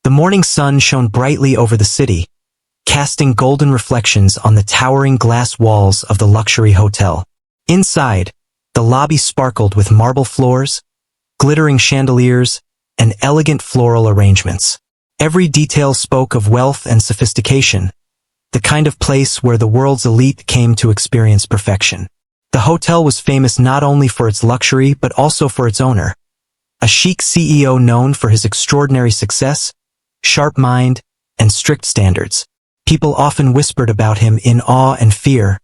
The morning sun shone brightly over the city, casting golden reflections on the towering glass walls of the luxury hotel. Inside, the lobby sparkled with marble floors, glittering chandeliers, and elegant floral arrangements. Every detail spoke of wealth and sophistication, the kind of place where the world's elite came to experience perfection. The hotel was famous not only for its luxury but also for its owner, a chic CEO known for his extraordinary success, sharp mind, and strict standards. People often whispered about him in awe and fear,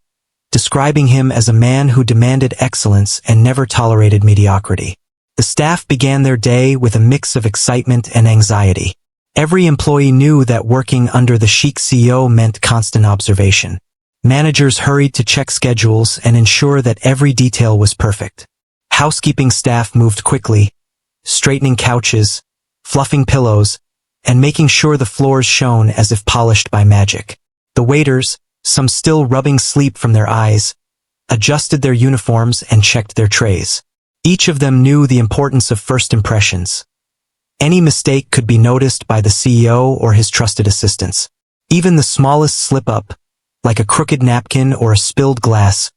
describing him as a man who demanded excellence and never tolerated mediocrity. The staff began their day with a mix of excitement and anxiety. Every employee knew that working under the chic CEO meant constant observation. Managers hurried to check schedules and ensure that every detail was perfect. Housekeeping staff moved quickly, straightening couches, fluffing pillows, and making sure the floors shone as if polished by magic. The waiters, some still rubbing sleep from their eyes, adjusted their uniforms and checked their trays. Each of them knew the importance of first impressions. Any mistake could be noticed by the CEO or his trusted assistants. Even the smallest slip-up, like a crooked napkin or a spilled glass,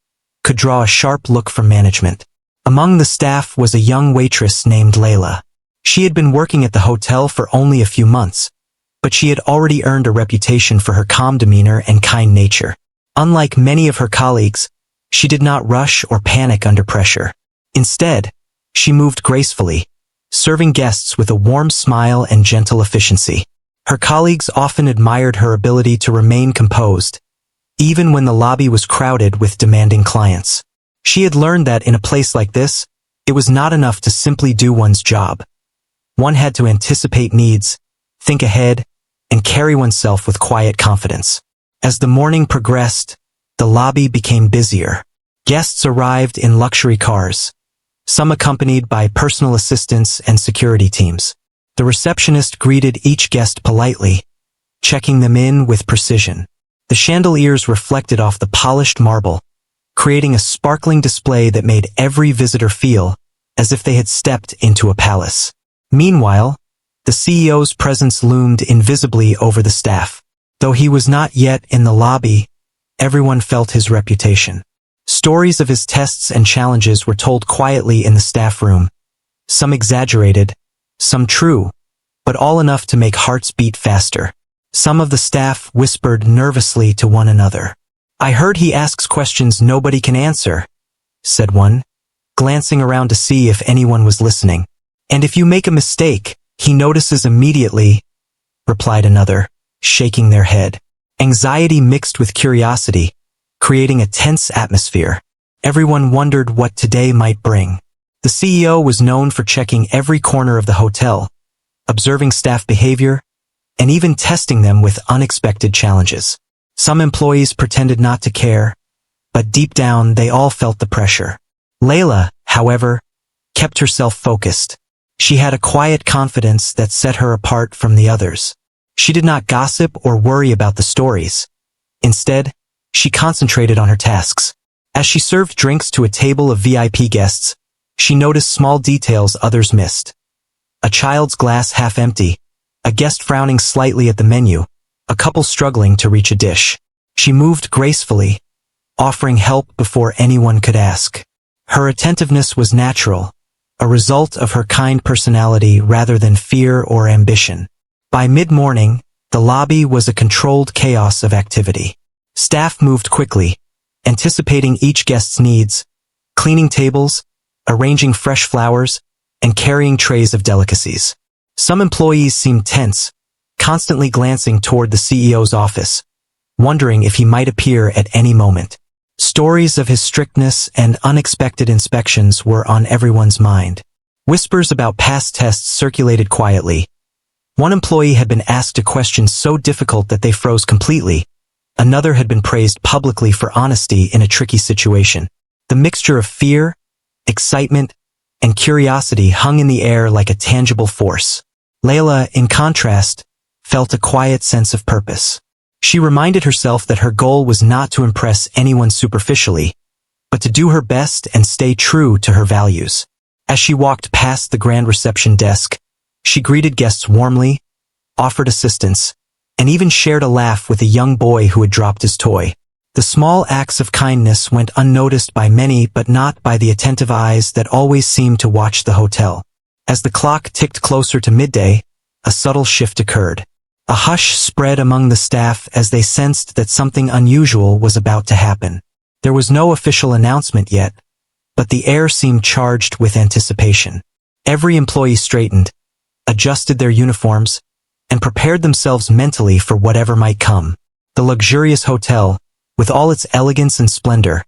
could draw a sharp look from management. Among the staff was a young waitress named Layla. She had been working at the hotel for only a few months, but she had already earned a reputation for her calm demeanor and kind nature. Unlike many of her colleagues, she did not rush or panic under pressure. Instead, she moved gracefully, serving guests with a warm smile and gentle efficiency. Her colleagues often admired her ability to remain composed, even when the lobby was crowded with demanding clients. She had learned that in a place like this, it was not enough to simply do one's job. One had to anticipate needs, think ahead, and carry oneself with quiet confidence. As the morning progressed, the lobby became busier. Guests arrived in luxury cars, some accompanied by personal assistants and security teams. The receptionist greeted each guest politely, checking them in with precision. The chandeliers reflected off the polished marble, creating a sparkling display that made every visitor feel as if they had stepped into a palace. Meanwhile, the CEO's presence loomed invisibly over the staff. Though he was not yet in the lobby, everyone felt his reputation. Stories of his tests and challenges were told quietly in the staff room, some exaggerated, some true, but all enough to make hearts beat faster. Some of the staff whispered nervously to one another. "I heard he asks questions nobody can answer," said one, glancing around to see if anyone was listening. "And if you make a mistake, he notices immediately," replied another, shaking their head. Anxiety mixed with curiosity, creating a tense atmosphere. Everyone wondered what today might bring. The CEO was known for checking every corner of the hotel, observing staff behavior, and even testing them with unexpected challenges. Some employees pretended not to care, but deep down they all felt the pressure. Layla, however, kept herself focused. She had a quiet confidence that set her apart from the others. She did not gossip or worry about the stories. Instead, she concentrated on her tasks. As she served drinks to a table of VIP guests, she noticed small details others missed. A child's glass half empty, a guest frowning slightly at the menu, a couple struggling to reach a dish. She moved gracefully, offering help before anyone could ask. Her attentiveness was natural, a result of her kind personality rather than fear or ambition. By mid-morning, the lobby was a controlled chaos of activity. Staff moved quickly, anticipating each guest's needs, cleaning tables, arranging fresh flowers, and carrying trays of delicacies. Some employees seemed tense, constantly glancing toward the CEO's office, wondering if he might appear at any moment. Stories of his strictness and unexpected inspections were on everyone's mind. Whispers about past tests circulated quietly. One employee had been asked a question so difficult that they froze completely. Another had been praised publicly for honesty in a tricky situation. The mixture of fear, excitement, and curiosity hung in the air like a tangible force. Layla, in contrast, felt a quiet sense of purpose. She reminded herself that her goal was not to impress anyone superficially, but to do her best and stay true to her values. As she walked past the grand reception desk, she greeted guests warmly, offered assistance, and even shared a laugh with a young boy who had dropped his toy. The small acts of kindness went unnoticed by many, but not by the attentive eyes that always seemed to watch the hotel. As the clock ticked closer to midday, a subtle shift occurred. A hush spread among the staff as they sensed that something unusual was about to happen. There was no official announcement yet, but the air seemed charged with anticipation. Every employee straightened, adjusted their uniforms, and prepared themselves mentally for whatever might come. The luxurious hotel, with all its elegance and splendor,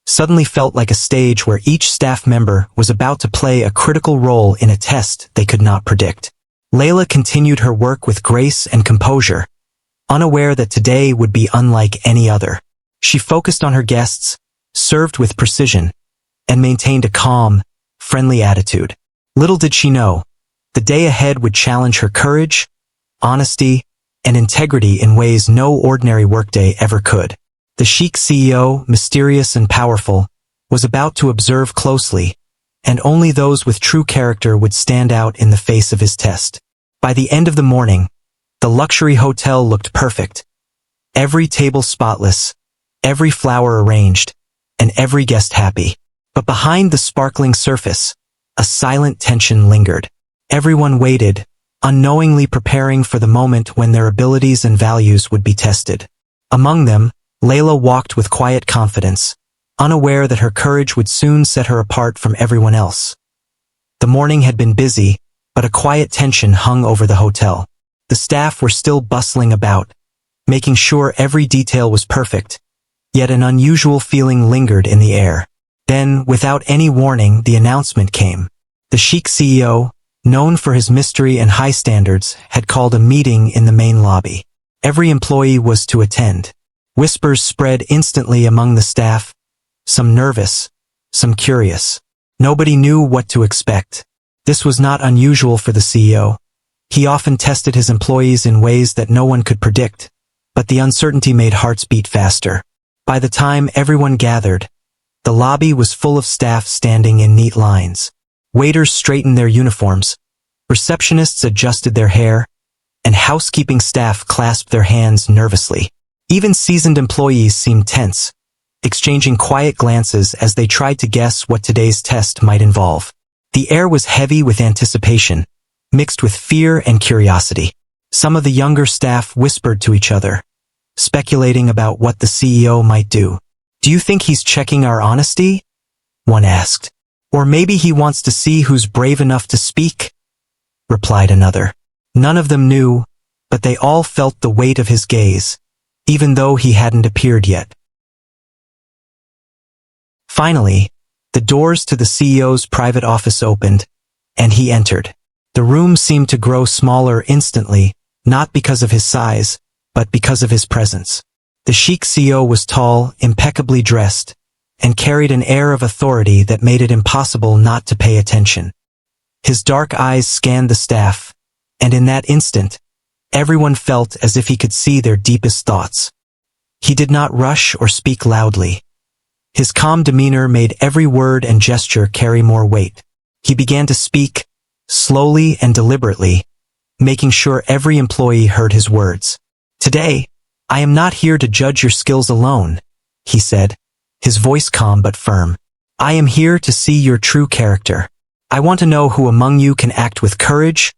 suddenly felt like a stage where each staff member was about to play a critical role in a test they could not predict. Layla continued her work with grace and composure, unaware that today would be unlike any other. She focused on her guests, served with precision, and maintained a calm, friendly attitude. Little did she know, the day ahead would challenge her courage, honesty, and integrity in ways no ordinary workday ever could. The Sheikh CEO, mysterious and powerful, was about to observe closely, and only those with true character would stand out in the face of his test. By the end of the morning, the luxury hotel looked perfect. Every table spotless, every flower arranged, and every guest happy. But behind the sparkling surface, a silent tension lingered. Everyone waited, unknowingly preparing for the moment when their abilities and values would be tested. Among them, Layla walked with quiet confidence, unaware that her courage would soon set her apart from everyone else. The morning had been busy, but a quiet tension hung over the hotel. The staff were still bustling about, making sure every detail was perfect, yet an unusual feeling lingered in the air. Then, without any warning, the announcement came. The Sheikh CEO, known for his mystery and high standards, had called a meeting in the main lobby. Every employee was to attend. Whispers spread instantly among the staff, some nervous, some curious. Nobody knew what to expect. This was not unusual for the CEO. He often tested his employees in ways that no one could predict, but the uncertainty made hearts beat faster. By the time everyone gathered, the lobby was full of staff standing in neat lines. Waiters straightened their uniforms, receptionists adjusted their hair, and housekeeping staff clasped their hands nervously. Even seasoned employees seemed tense, exchanging quiet glances as they tried to guess what today's test might involve. The air was heavy with anticipation, mixed with fear and curiosity. Some of the younger staff whispered to each other, speculating about what the CEO might do. "Do you think he's checking our honesty?" one asked. "Or maybe he wants to see who's brave enough to speak?" replied another. None of them knew, but they all felt the weight of his gaze, even though he hadn't appeared yet. Finally, the doors to the CEO's private office opened, and he entered. The room seemed to grow smaller instantly, not because of his size, but because of his presence. The Sheikh CEO was tall, impeccably dressed, and carried an air of authority that made it impossible not to pay attention. His dark eyes scanned the staff, and in that instant, everyone felt as if he could see their deepest thoughts. He did not rush or speak loudly. His calm demeanor made every word and gesture carry more weight. He began to speak, slowly and deliberately, making sure every employee heard his words. "Today, I am not here to judge your skills alone," he said, his voice calm but firm. "I am here to see your true character. I want to know who among you can act with courage,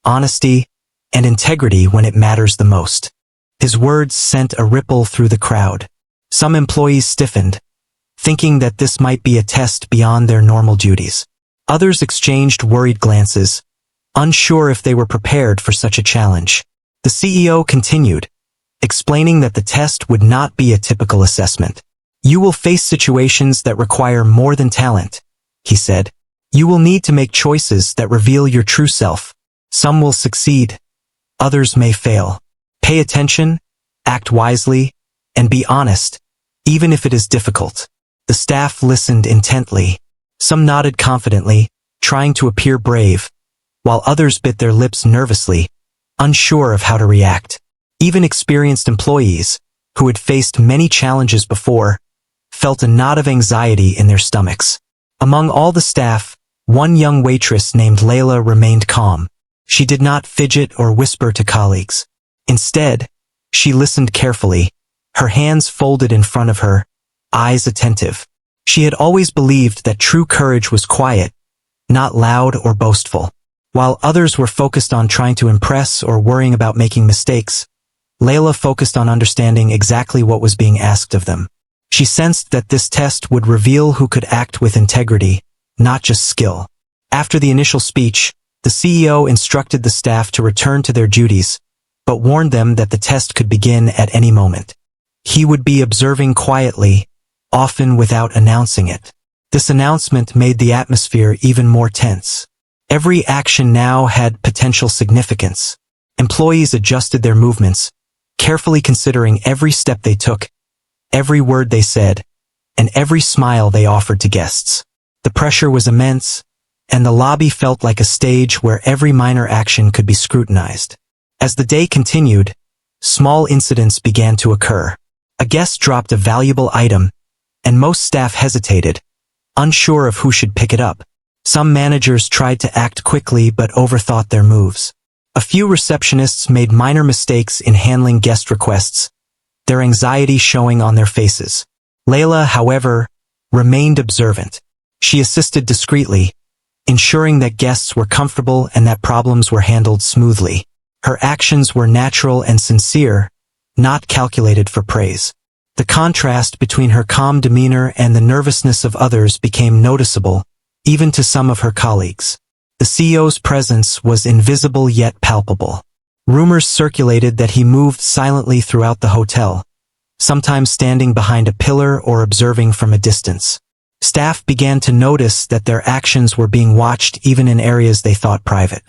honesty, and integrity when it matters the most." His words sent a ripple through the crowd. Some employees stiffened, thinking that this might be a test beyond their normal duties. Others exchanged worried glances, unsure if they were prepared for such a challenge. The CEO continued, explaining that the test would not be a typical assessment. "You will face situations that require more than talent," he said. "You will need to make choices that reveal your true self. Some will succeed, others may fail. Pay attention, act wisely, and be honest, even if it is difficult." The staff listened intently. Some nodded confidently, trying to appear brave, while others bit their lips nervously, unsure of how to react. Even experienced employees, who had faced many challenges before, felt a knot of anxiety in their stomachs. Among all the staff, one young waitress named Layla remained calm. She did not fidget or whisper to colleagues. Instead, she listened carefully, her hands folded in front of her, eyes attentive. She had always believed that true courage was quiet, not loud or boastful. While others were focused on trying to impress or worrying about making mistakes, Layla focused on understanding exactly what was being asked of them. She sensed that this test would reveal who could act with integrity, not just skill. After the initial speech, the CEO instructed the staff to return to their duties, but warned them that the test could begin at any moment. He would be observing quietly, often without announcing it. This announcement made the atmosphere even more tense. Every action now had potential significance. Employees adjusted their movements, carefully considering every step they took, every word they said, and every smile they offered to guests. The pressure was immense, and the lobby felt like a stage where every minor action could be scrutinized. As the day continued, small incidents began to occur. A guest dropped a valuable item, and most staff hesitated, unsure of who should pick it up. Some managers tried to act quickly but overthought their moves. A few receptionists made minor mistakes in handling guest requests, their anxiety showing on their faces. Layla, however, remained observant. She assisted discreetly, ensuring that guests were comfortable and that problems were handled smoothly. Her actions were natural and sincere, not calculated for praise. The contrast between her calm demeanor and the nervousness of others became noticeable, even to some of her colleagues. The CEO's presence was invisible yet palpable. Rumors circulated that he moved silently throughout the hotel, sometimes standing behind a pillar or observing from a distance. Staff began to notice that their actions were being watched even in areas they thought private.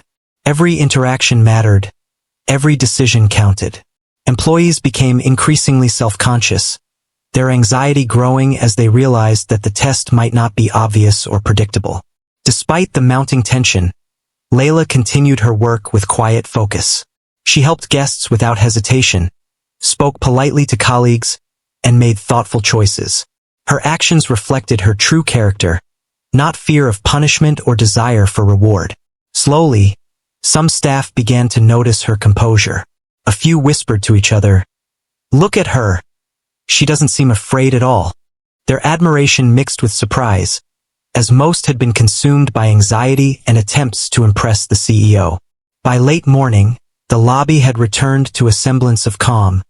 Every interaction mattered. Every decision counted. Employees became increasingly self-conscious, their anxiety growing as they realized that the test might not be obvious or predictable. Despite the mounting tension, Layla continued her work with quiet focus. She helped guests without hesitation, spoke politely to colleagues, and made thoughtful choices. Her actions reflected her true character, not fear of punishment or desire for reward. Slowly, some staff began to notice her composure. A few whispered to each other, "Look at her. She doesn't seem afraid at all." Their admiration mixed with surprise, as most had been consumed by anxiety and attempts to impress the CEO. By late morning, the lobby had returned to a semblance of calm,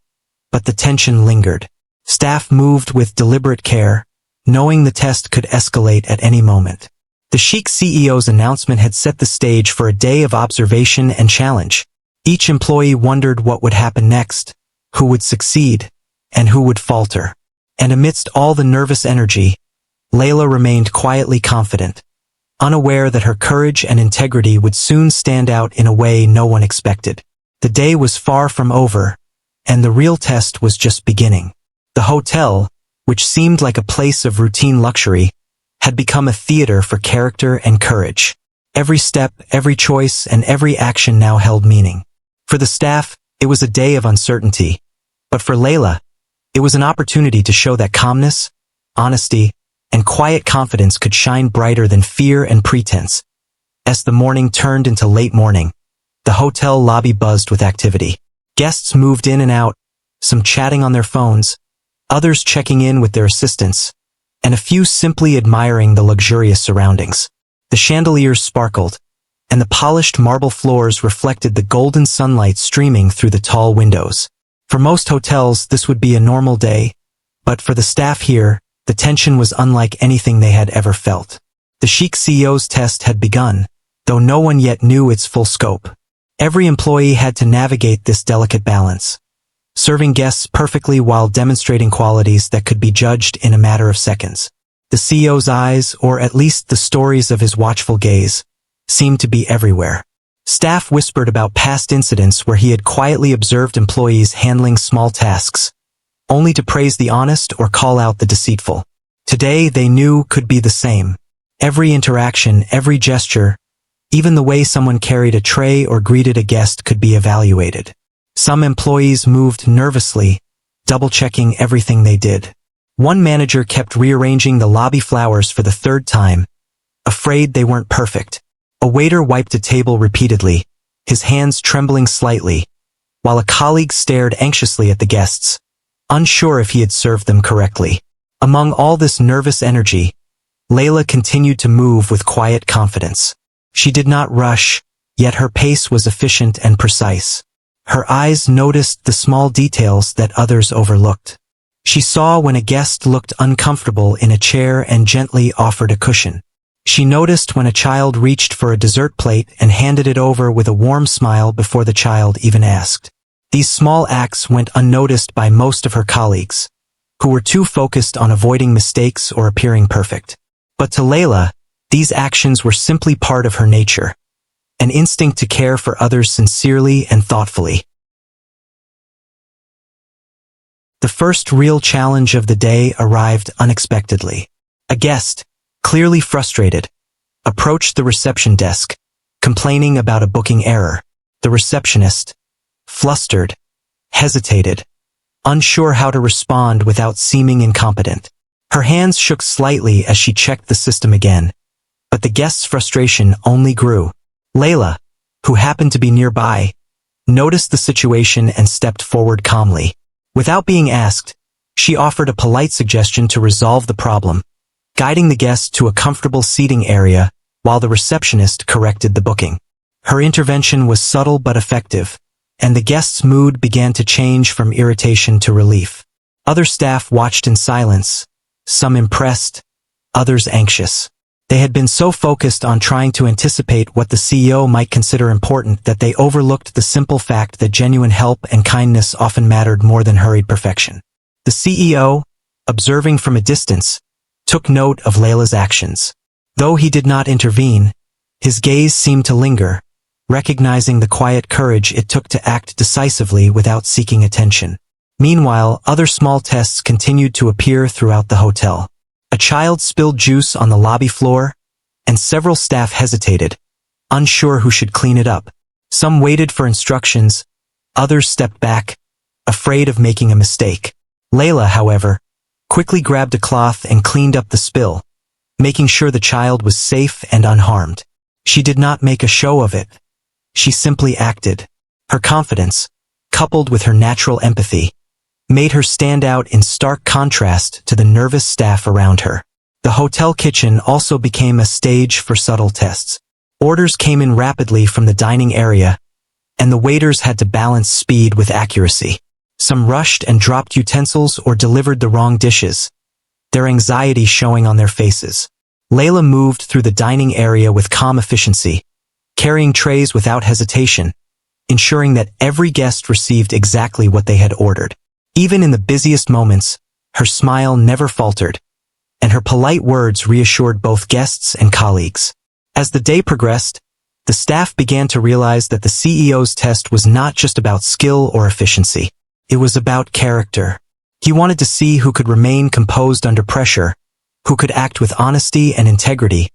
but the tension lingered. Staff moved with deliberate care, knowing the test could escalate at any moment. The Sheikh CEO's announcement had set the stage for a day of observation and challenge. Each employee wondered what would happen next, who would succeed, and who would falter. And amidst all the nervous energy, Layla remained quietly confident, unaware that her courage and integrity would soon stand out in a way no one expected. The day was far from over, and the real test was just beginning. The hotel, which seemed like a place of routine luxury, had become a theater for character and courage. Every step, every choice, and every action now held meaning. For the staff, it was a day of uncertainty, but for Layla, it was an opportunity to show that calmness, honesty, and quiet confidence could shine brighter than fear and pretense. As the morning turned into late morning, the hotel lobby buzzed with activity. Guests moved in and out, some chatting on their phones, others checking in with their assistants, and a few simply admiring the luxurious surroundings. The chandeliers sparkled, and the polished marble floors reflected the golden sunlight streaming through the tall windows. For most hotels, this would be a normal day, but for the staff here, the tension was unlike anything they had ever felt. The Sheikh CEO's test had begun, though no one yet knew its full scope. Every employee had to navigate this delicate balance, serving guests perfectly while demonstrating qualities that could be judged in a matter of seconds. The CEO's eyes, or at least the stories of his watchful gaze, seemed to be everywhere. Staff whispered about past incidents where he had quietly observed employees handling small tasks, only to praise the honest or call out the deceitful. Today, they knew, could be the same. Every interaction, every gesture, even the way someone carried a tray or greeted a guest could be evaluated. Some employees moved nervously, double-checking everything they did. One manager kept rearranging the lobby flowers for the third time, afraid they weren't perfect. A waiter wiped a table repeatedly, his hands trembling slightly, while a colleague stared anxiously at the guests, unsure if he had served them correctly. Among all this nervous energy, Layla continued to move with quiet confidence. She did not rush, yet her pace was efficient and precise. Her eyes noticed the small details that others overlooked. She saw when a guest looked uncomfortable in a chair and gently offered a cushion. She noticed when a child reached for a dessert plate and handed it over with a warm smile before the child even asked. These small acts went unnoticed by most of her colleagues, who were too focused on avoiding mistakes or appearing perfect. But to Layla, these actions were simply part of her nature, an instinct to care for others sincerely and thoughtfully. The first real challenge of the day arrived unexpectedly. A guest, clearly frustrated, approached the reception desk, complaining about a booking error. The receptionist, flustered, hesitated, unsure how to respond without seeming incompetent. Her hands shook slightly as she checked the system again, but the guest's frustration only grew. Layla, who happened to be nearby, noticed the situation and stepped forward calmly. Without being asked, she offered a polite suggestion to resolve the problem, guiding the guest to a comfortable seating area while the receptionist corrected the booking. Her intervention was subtle but effective, and the guest's mood began to change from irritation to relief. Other staff watched in silence, some impressed, others anxious. They had been so focused on trying to anticipate what the CEO might consider important that they overlooked the simple fact that genuine help and kindness often mattered more than hurried perfection. The CEO, observing from a distance, took note of Layla's actions. Though he did not intervene, his gaze seemed to linger, recognizing the quiet courage it took to act decisively without seeking attention. Meanwhile, other small tests continued to appear throughout the hotel. A child spilled juice on the lobby floor, and several staff hesitated, unsure who should clean it up. Some waited for instructions, others stepped back, afraid of making a mistake. Layla, however, quickly grabbed a cloth and cleaned up the spill, making sure the child was safe and unharmed. She did not make a show of it. She simply acted. Her confidence, coupled with her natural empathy, made her stand out in stark contrast to the nervous staff around her. The hotel kitchen also became a stage for subtle tests. Orders came in rapidly from the dining area, and the waiters had to balance speed with accuracy. Some rushed and dropped utensils or delivered the wrong dishes, their anxiety showing on their faces. Layla moved through the dining area with calm efficiency, carrying trays without hesitation, ensuring that every guest received exactly what they had ordered. Even in the busiest moments, her smile never faltered, and her polite words reassured both guests and colleagues. As the day progressed, the staff began to realize that the CEO's test was not just about skill or efficiency. It was about character. He wanted to see who could remain composed under pressure, who could act with honesty and integrity,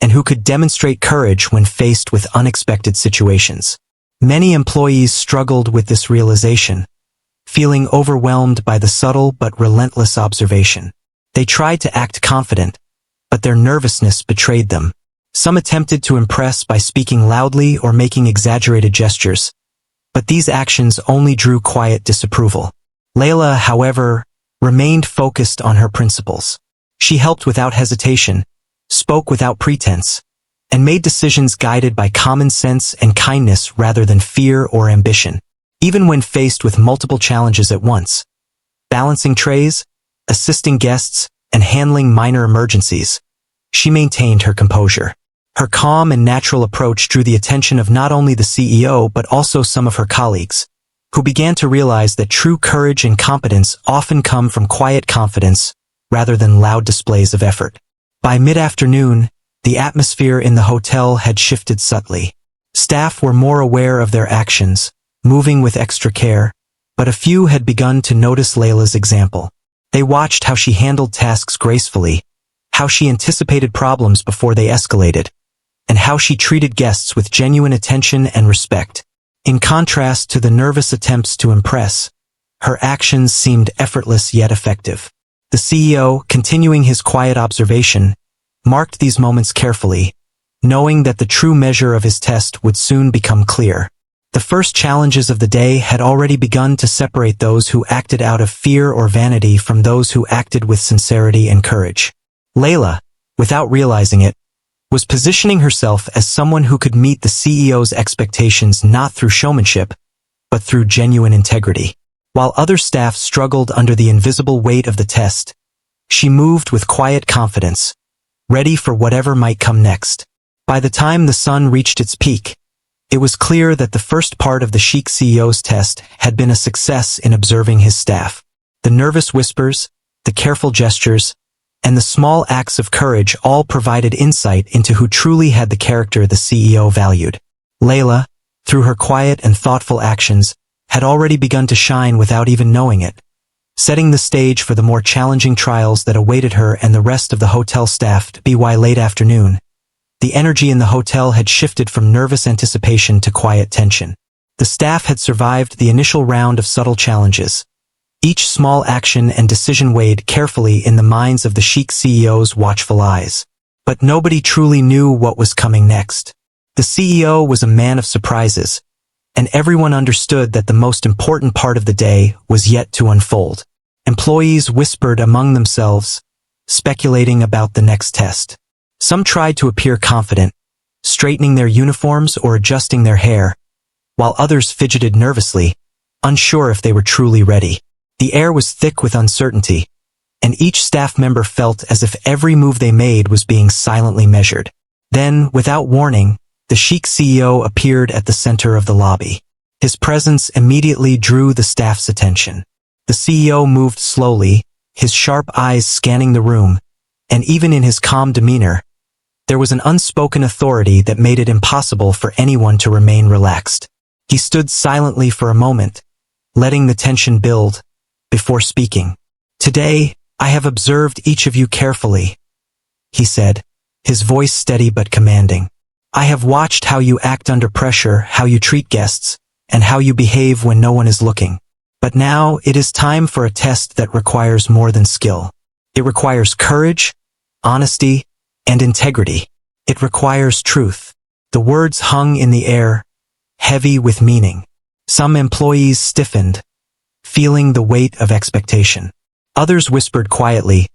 and who could demonstrate courage when faced with unexpected situations. Many employees struggled with this realization, feeling overwhelmed by the subtle but relentless observation. They tried to act confident, but their nervousness betrayed them. Some attempted to impress by speaking loudly or making exaggerated gestures, but these actions only drew quiet disapproval. Layla, however, remained focused on her principles. She helped without hesitation, spoke without pretense, and made decisions guided by common sense and kindness rather than fear or ambition. Even when faced with multiple challenges at once, balancing trays, assisting guests, and handling minor emergencies, she maintained her composure. Her calm and natural approach drew the attention of not only the CEO but also some of her colleagues, who began to realize that true courage and competence often come from quiet confidence rather than loud displays of effort. By mid-afternoon, the atmosphere in the hotel had shifted subtly. Staff were more aware of their actions, moving with extra care, but a few had begun to notice Layla's example. They watched how she handled tasks gracefully, how she anticipated problems before they escalated, and how she treated guests with genuine attention and respect. In contrast to the nervous attempts to impress, her actions seemed effortless yet effective. The CEO, continuing his quiet observation, marked these moments carefully, knowing that the true measure of his test would soon become clear. The first challenges of the day had already begun to separate those who acted out of fear or vanity from those who acted with sincerity and courage. Layla, without realizing it, was positioning herself as someone who could meet the CEO's expectations not through showmanship, but through genuine integrity. While other staff struggled under the invisible weight of the test, she moved with quiet confidence, ready for whatever might come next. By the time the sun reached its peak, it was clear that the first part of the Sheikh CEO's test had been a success in observing his staff. The nervous whispers, the careful gestures, and the small acts of courage all provided insight into who truly had the character the CEO valued. Layla, through her quiet and thoughtful actions, had already begun to shine without even knowing it, setting the stage for the more challenging trials that awaited her and the rest of the hotel staff. By late afternoon, the energy in the hotel had shifted from nervous anticipation to quiet tension. The staff had survived the initial round of subtle challenges. Each small action and decision weighed carefully in the minds of the Sheikh CEO's watchful eyes. But nobody truly knew what was coming next. The CEO was a man of surprises, and everyone understood that the most important part of the day was yet to unfold. Employees whispered among themselves, speculating about the next test. Some tried to appear confident, straightening their uniforms or adjusting their hair, while others fidgeted nervously, unsure if they were truly ready. The air was thick with uncertainty, and each staff member felt as if every move they made was being silently measured. Then, without warning, the Sheikh CEO appeared at the center of the lobby. His presence immediately drew the staff's attention. The CEO moved slowly, his sharp eyes scanning the room, and even in his calm demeanor, there was an unspoken authority that made it impossible for anyone to remain relaxed. He stood silently for a moment, letting the tension build, before speaking. "Today, I have observed each of you carefully," he said, his voice steady but commanding. "I have watched how you act under pressure, how you treat guests, and how you behave when no one is looking. But now it is time for a test that requires more than skill. It requires courage, honesty, and integrity. It requires truth." The words hung in the air, heavy with meaning. Some employees stiffened, feeling the weight of expectation. Others whispered quietly,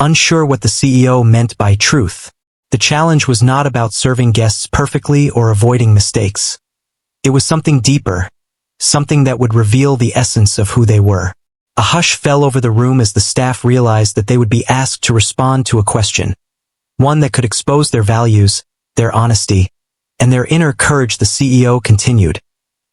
unsure what the CEO meant by truth. The challenge was not about serving guests perfectly or avoiding mistakes. It was something deeper, something that would reveal the essence of who they were. A hush fell over the room as the staff realized that they would be asked to respond to a question, one that could expose their values, their honesty, and their inner courage. The CEO continued,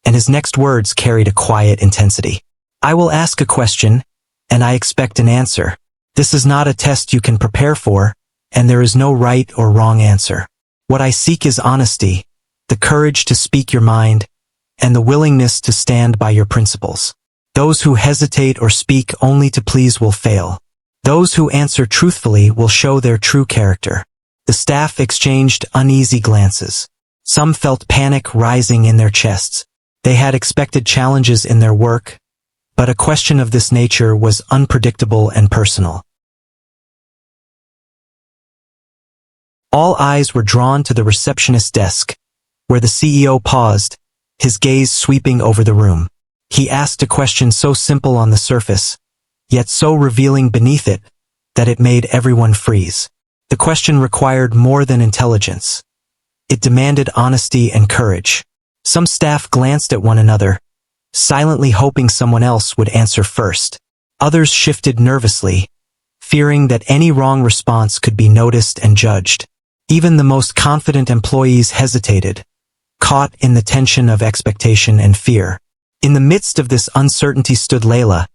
and his next words carried a quiet intensity. "I will ask a question, and I expect an answer. This is not a test you can prepare for, and there is no right or wrong answer. What I seek is honesty, the courage to speak your mind, and the willingness to stand by your principles. Those who hesitate or speak only to please will fail. Those who answer truthfully will show their true character." The staff exchanged uneasy glances. Some felt panic rising in their chests. They had expected challenges in their work, but a question of this nature was unpredictable and personal. All eyes were drawn to the receptionist desk, where the CEO paused, his gaze sweeping over the room. He asked a question so simple on the surface, yet so revealing beneath it, that it made everyone freeze. The question required more than intelligence. It demanded honesty and courage. Some staff glanced at one another, silently hoping someone else would answer first. Others shifted nervously, fearing that any wrong response could be noticed and judged. Even the most confident employees hesitated, caught in the tension of expectation and fear. In the midst of this uncertainty stood Layla,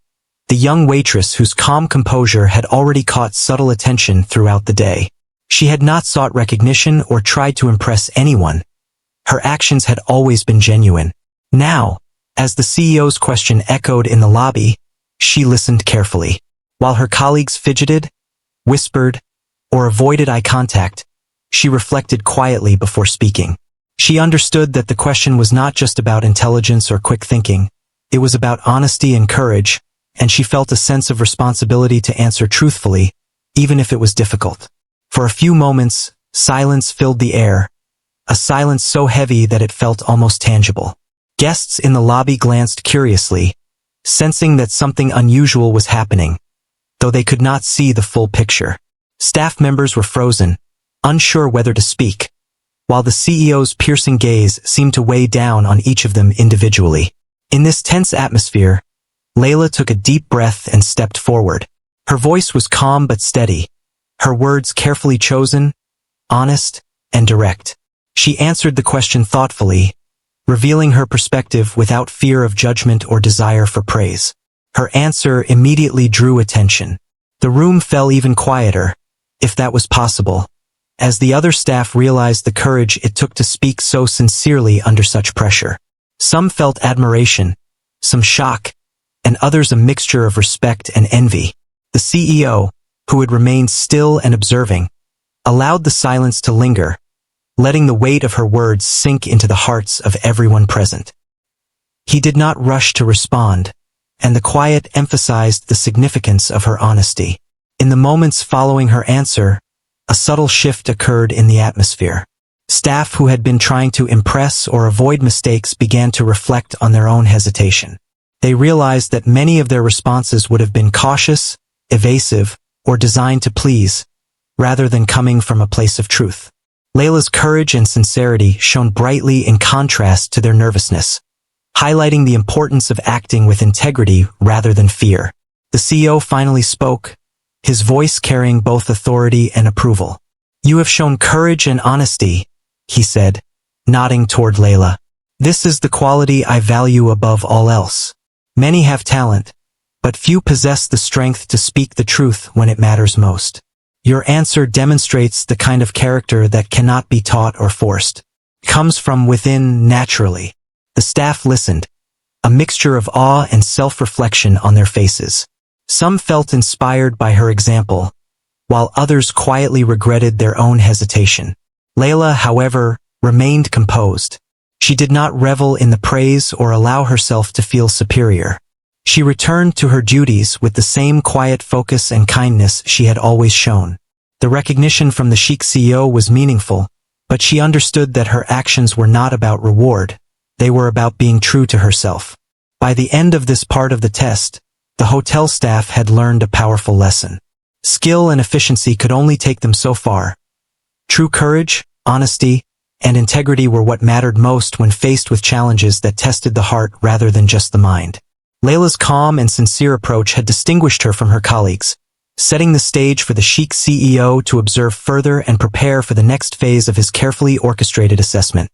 the young waitress whose calm composure had already caught subtle attention throughout the day. She had not sought recognition or tried to impress anyone. Her actions had always been genuine. Now, as the CEO's question echoed in the lobby, she listened carefully. While her colleagues fidgeted, whispered, or avoided eye contact, she reflected quietly before speaking. She understood that the question was not just about intelligence or quick thinking. It was about honesty and courage, and she felt a sense of responsibility to answer truthfully, even if it was difficult. For a few moments, silence filled the air, a silence so heavy that it felt almost tangible. Guests in the lobby glanced curiously, sensing that something unusual was happening, though they could not see the full picture. Staff members were frozen, unsure whether to speak, while the CEO's piercing gaze seemed to weigh down on each of them individually. In this tense atmosphere, Layla took a deep breath and stepped forward. Her voice was calm but steady, her words carefully chosen, honest, and direct. She answered the question thoughtfully, revealing her perspective without fear of judgment or desire for praise. Her answer immediately drew attention. The room fell even quieter, if that was possible, as the other staff realized the courage it took to speak so sincerely under such pressure. Some felt admiration, some shock, and others a mixture of respect and envy. The CEO, who had remained still and observing, allowed the silence to linger, letting the weight of her words sink into the hearts of everyone present. He did not rush to respond, and the quiet emphasized the significance of her honesty. In the moments following her answer, a subtle shift occurred in the atmosphere. Staff who had been trying to impress or avoid mistakes began to reflect on their own hesitation. They realized that many of their responses would have been cautious, evasive, or designed to please, rather than coming from a place of truth. Layla's courage and sincerity shone brightly in contrast to their nervousness, highlighting the importance of acting with integrity rather than fear. The CEO finally spoke, his voice carrying both authority and approval. "You have shown courage and honesty," he said, nodding toward Layla. "This is the quality I value above all else. Many have talent, but few possess the strength to speak the truth when it matters most. Your answer demonstrates the kind of character that cannot be taught or forced. It comes from within naturally." The staff listened, a mixture of awe and self-reflection on their faces. Some felt inspired by her example, while others quietly regretted their own hesitation. Layla, however, remained composed. She did not revel in the praise or allow herself to feel superior. She returned to her duties with the same quiet focus and kindness she had always shown. The recognition from the Sheikh CEO was meaningful, but she understood that her actions were not about reward. They were about being true to herself. By the end of this part of the test, the hotel staff had learned a powerful lesson. Skill and efficiency could only take them so far. True courage, honesty, and integrity were what mattered most when faced with challenges that tested the heart rather than just the mind. Layla's calm and sincere approach had distinguished her from her colleagues, setting the stage for the Sheikh CEO to observe further and prepare for the next phase of his carefully orchestrated assessment.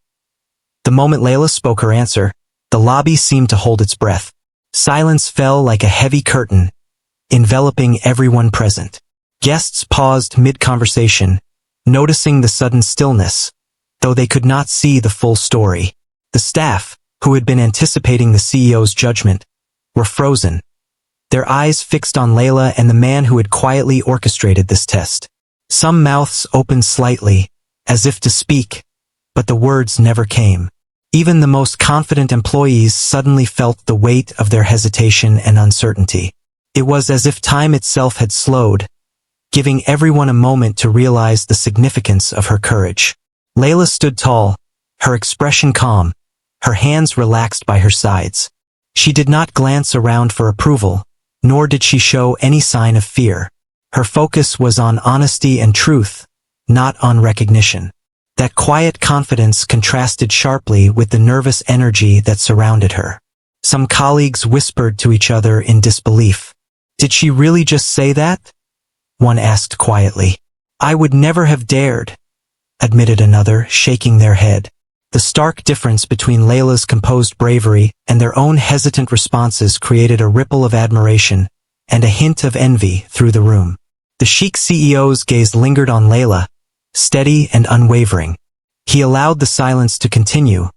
The moment Layla spoke her answer, the lobby seemed to hold its breath. Silence fell like a heavy curtain, enveloping everyone present. Guests paused mid-conversation, noticing the sudden stillness, though they could not see the full story. The staff, who had been anticipating the CEO's judgment, were frozen, their eyes fixed on Layla and the man who had quietly orchestrated this test. Some mouths opened slightly, as if to speak, but the words never came. Even the most confident employees suddenly felt the weight of their hesitation and uncertainty. It was as if time itself had slowed, giving everyone a moment to realize the significance of her courage. Layla stood tall, her expression calm, her hands relaxed by her sides. She did not glance around for approval, nor did she show any sign of fear. Her focus was on honesty and truth, not on recognition. That quiet confidence contrasted sharply with the nervous energy that surrounded her. Some colleagues whispered to each other in disbelief. "Did she really just say that?" one asked quietly. "I would never have dared," admitted another, shaking their head. The stark difference between Layla's composed bravery and their own hesitant responses created a ripple of admiration and a hint of envy through the room. The Sheikh CEO's gaze lingered on Layla, steady and unwavering. He allowed the silence to continue,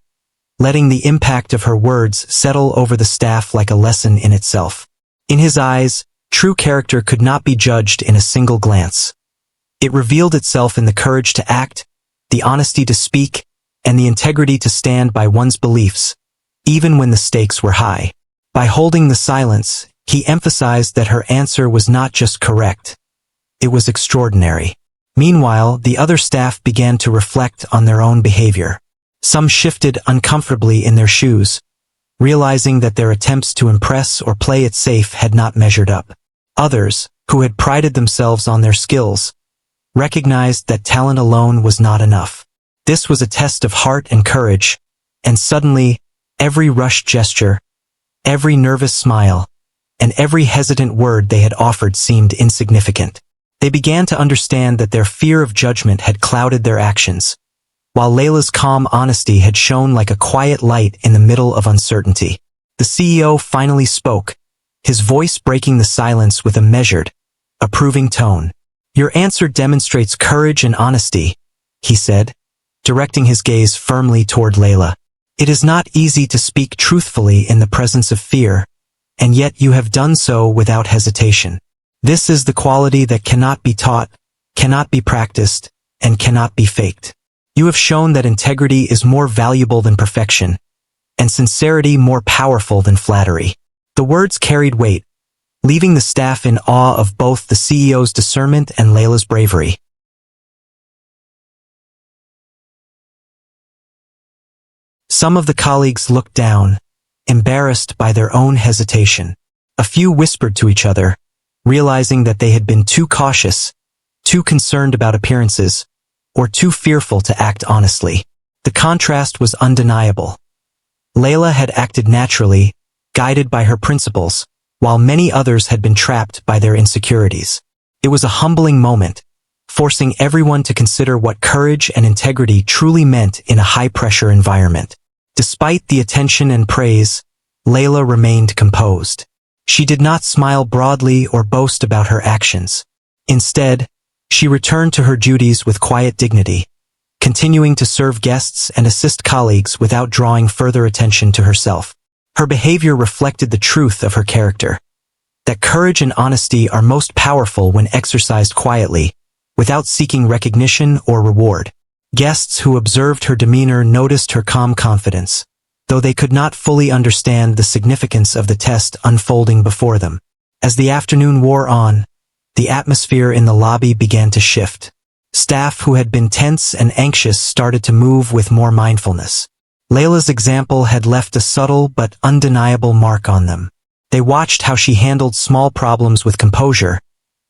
letting the impact of her words settle over the staff like a lesson in itself. In his eyes, true character could not be judged in a single glance. It revealed itself in the courage to act, the honesty to speak, and the integrity to stand by one's beliefs, even when the stakes were high. By holding the silence, he emphasized that her answer was not just correct, it was extraordinary. Meanwhile, the other staff began to reflect on their own behavior. Some shifted uncomfortably in their shoes, realizing that their attempts to impress or play it safe had not measured up. Others, who had prided themselves on their skills, recognized that talent alone was not enough. This was a test of heart and courage, and suddenly, every rushed gesture, every nervous smile, and every hesitant word they had offered seemed insignificant. They began to understand that their fear of judgment had clouded their actions, while Layla's calm honesty had shone like a quiet light in the middle of uncertainty. The CEO finally spoke, his voice breaking the silence with a measured, approving tone. "Your answer demonstrates courage and honesty," he said, directing his gaze firmly toward Layla. "It is not easy to speak truthfully in the presence of fear, and yet you have done so without hesitation. This is the quality that cannot be taught, cannot be practiced, and cannot be faked. You have shown that integrity is more valuable than perfection, and sincerity more powerful than flattery." The words carried weight, leaving the staff in awe of both the CEO's discernment and Layla's bravery. Some of the colleagues looked down, embarrassed by their own hesitation. A few whispered to each other, realizing that they had been too cautious, too concerned about appearances, or too fearful to act honestly. The contrast was undeniable. Layla had acted naturally, guided by her principles, while many others had been trapped by their insecurities. It was a humbling moment, forcing everyone to consider what courage and integrity truly meant in a high-pressure environment. Despite the attention and praise, Layla remained composed. She did not smile broadly or boast about her actions. Instead, she returned to her duties with quiet dignity, continuing to serve guests and assist colleagues without drawing further attention to herself. Her behavior reflected the truth of her character, that courage and honesty are most powerful when exercised quietly, without seeking recognition or reward. Guests who observed her demeanor noticed her calm confidence, though they could not fully understand the significance of the test unfolding before them. As the afternoon wore on, the atmosphere in the lobby began to shift. Staff who had been tense and anxious started to move with more mindfulness. Layla's example had left a subtle but undeniable mark on them. They watched how she handled small problems with composure,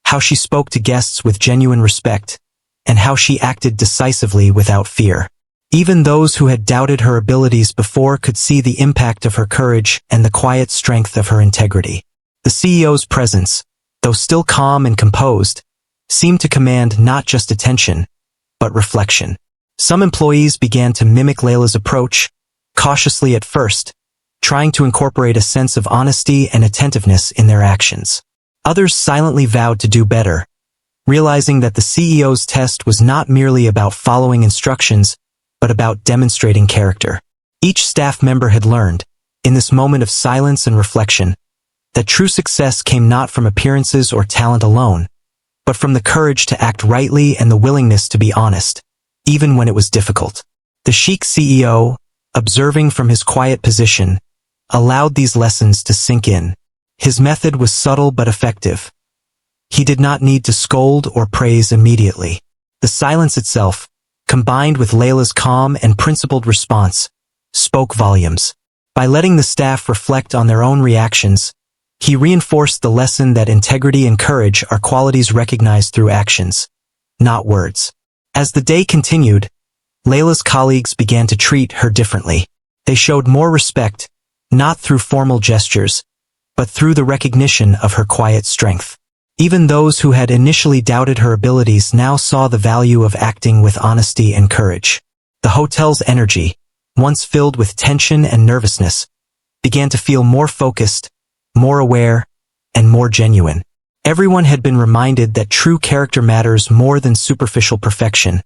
how she spoke to guests with genuine respect, and how she acted decisively without fear. Even those who had doubted her abilities before could see the impact of her courage and the quiet strength of her integrity. The CEO's presence, though still calm and composed, seemed to command not just attention, but reflection. Some employees began to mimic Layla's approach, cautiously at first, trying to incorporate a sense of honesty and attentiveness in their actions. Others silently vowed to do better, realizing that the CEO's test was not merely about following instructions, but about demonstrating character. Each staff member had learned, in this moment of silence and reflection, that true success came not from appearances or talent alone, but from the courage to act rightly and the willingness to be honest, even when it was difficult. The Sheikh CEO, observing from his quiet position, allowed these lessons to sink in. His method was subtle but effective. He did not need to scold or praise immediately. The silence itself, combined with Layla's calm and principled response, spoke volumes. By letting the staff reflect on their own reactions, he reinforced the lesson that integrity and courage are qualities recognized through actions, not words. As the day continued, Layla's colleagues began to treat her differently. They showed more respect, not through formal gestures, but through the recognition of her quiet strength. Even those who had initially doubted her abilities now saw the value of acting with honesty and courage. The hotel's energy, once filled with tension and nervousness, began to feel more focused, more aware, and more genuine. Everyone had been reminded that true character matters more than superficial perfection,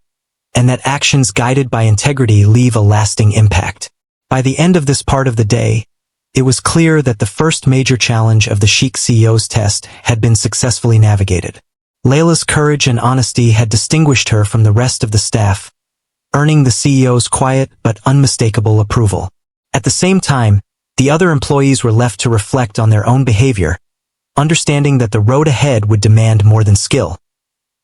and that actions guided by integrity leave a lasting impact. By the end of this part of the day, it was clear that the first major challenge of the Sheikh CEO's test had been successfully navigated. Layla's courage and honesty had distinguished her from the rest of the staff, earning the CEO's quiet but unmistakable approval. At the same time, the other employees were left to reflect on their own behavior, understanding that the road ahead would demand more than skill.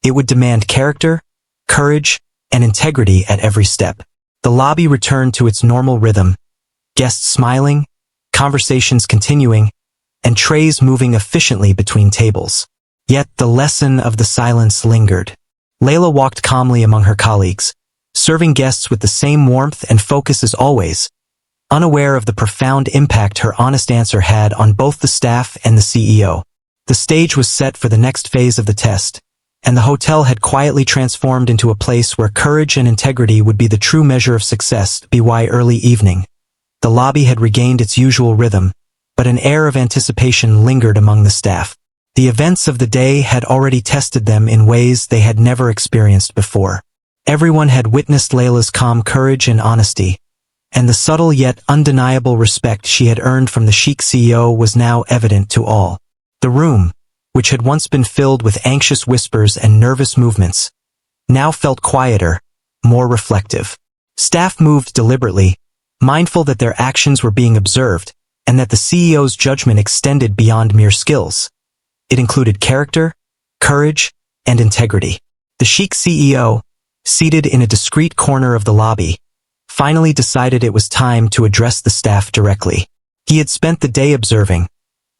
It would demand character, courage, and integrity at every step. The lobby returned to its normal rhythm, guests smiling, conversations continuing, and trays moving efficiently between tables. Yet the lesson of the silence lingered. Layla walked calmly among her colleagues, serving guests with the same warmth and focus as always, unaware of the profound impact her honest answer had on both the staff and the CEO. The stage was set for the next phase of the test, and the hotel had quietly transformed into a place where courage and integrity would be the true measure of success. By early evening, the lobby had regained its usual rhythm, but an air of anticipation lingered among the staff. The events of the day had already tested them in ways they had never experienced before. Everyone had witnessed Layla's calm courage and honesty, and the subtle yet undeniable respect she had earned from the Sheikh CEO was now evident to all. The room, which had once been filled with anxious whispers and nervous movements, now felt quieter, more reflective. Staff moved deliberately, mindful that their actions were being observed, and that the CEO's judgment extended beyond mere skills. It included character, courage, and integrity. The Sheikh CEO, seated in a discreet corner of the lobby, finally decided it was time to address the staff directly. He had spent the day observing,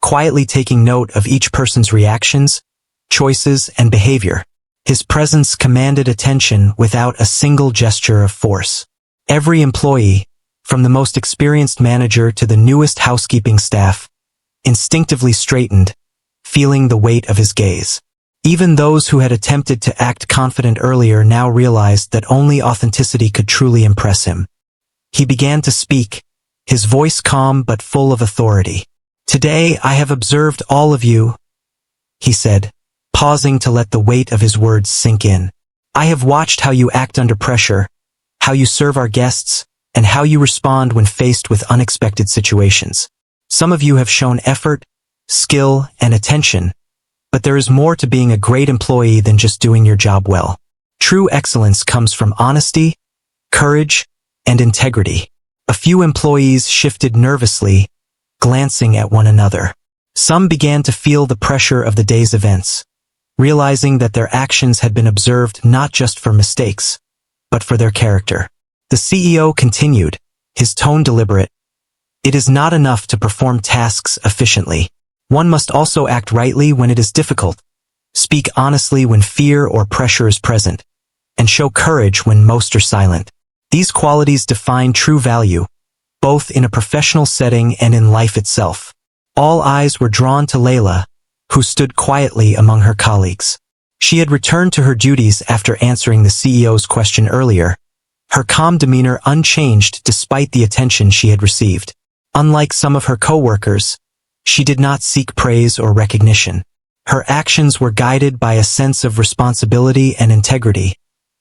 quietly taking note of each person's reactions, choices, and behavior. His presence commanded attention without a single gesture of force. Every employee, from the most experienced manager to the newest housekeeping staff, instinctively straightened, feeling the weight of his gaze. Even those who had attempted to act confident earlier now realized that only authenticity could truly impress him. He began to speak, his voice calm but full of authority. "Today I have observed all of you," he said, pausing to let the weight of his words sink in. "I have watched how you act under pressure, how you serve our guests, and how you respond when faced with unexpected situations. Some of you have shown effort, skill, and attention, but there is more to being a great employee than just doing your job well. True excellence comes from honesty, courage, and integrity." A few employees shifted nervously, glancing at one another. Some began to feel the pressure of the day's events, realizing that their actions had been observed not just for mistakes, but for their character. The CEO continued, his tone deliberate. "It is not enough to perform tasks efficiently. One must also act rightly when it is difficult, speak honestly when fear or pressure is present, and show courage when most are silent. These qualities define true value, both in a professional setting and in life itself." All eyes were drawn to Layla, who stood quietly among her colleagues. She had returned to her duties after answering the CEO's question earlier, her calm demeanor unchanged despite the attention she had received. Unlike some of her co-workers, she did not seek praise or recognition. Her actions were guided by a sense of responsibility and integrity,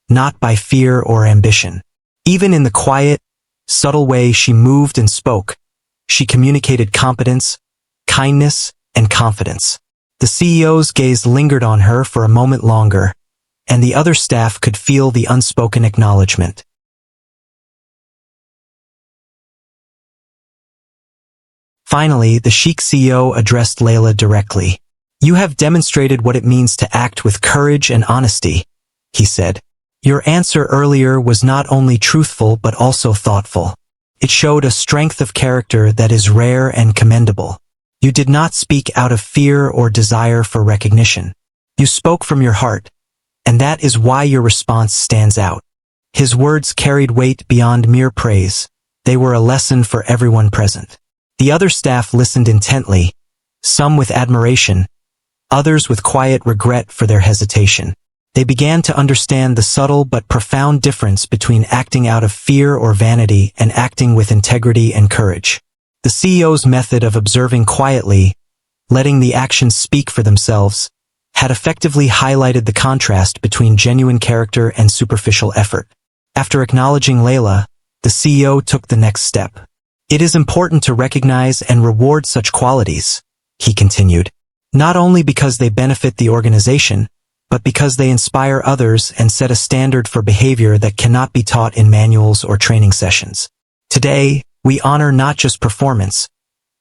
not by fear or ambition. Even in the quiet, subtle way she moved and spoke, she communicated competence, kindness, and confidence. The CEO's gaze lingered on her for a moment longer, and the other staff could feel the unspoken acknowledgement. Finally, the Sheikh CEO addressed Layla directly. "You have demonstrated what it means to act with courage and honesty," he said. "Your answer earlier was not only truthful but also thoughtful. It showed a strength of character that is rare and commendable. You did not speak out of fear or desire for recognition. You spoke from your heart, and that is why your response stands out." His words carried weight beyond mere praise. They were a lesson for everyone present. The other staff listened intently, some with admiration, others with quiet regret for their hesitation. They began to understand the subtle but profound difference between acting out of fear or vanity and acting with integrity and courage. The CEO's method of observing quietly, letting the actions speak for themselves, had effectively highlighted the contrast between genuine character and superficial effort. After acknowledging Layla, the CEO took the next step. "It is important to recognize and reward such qualities," he continued, "not only because they benefit the organization, but because they inspire others and set a standard for behavior that cannot be taught in manuals or training sessions. Today, we honor not just performance,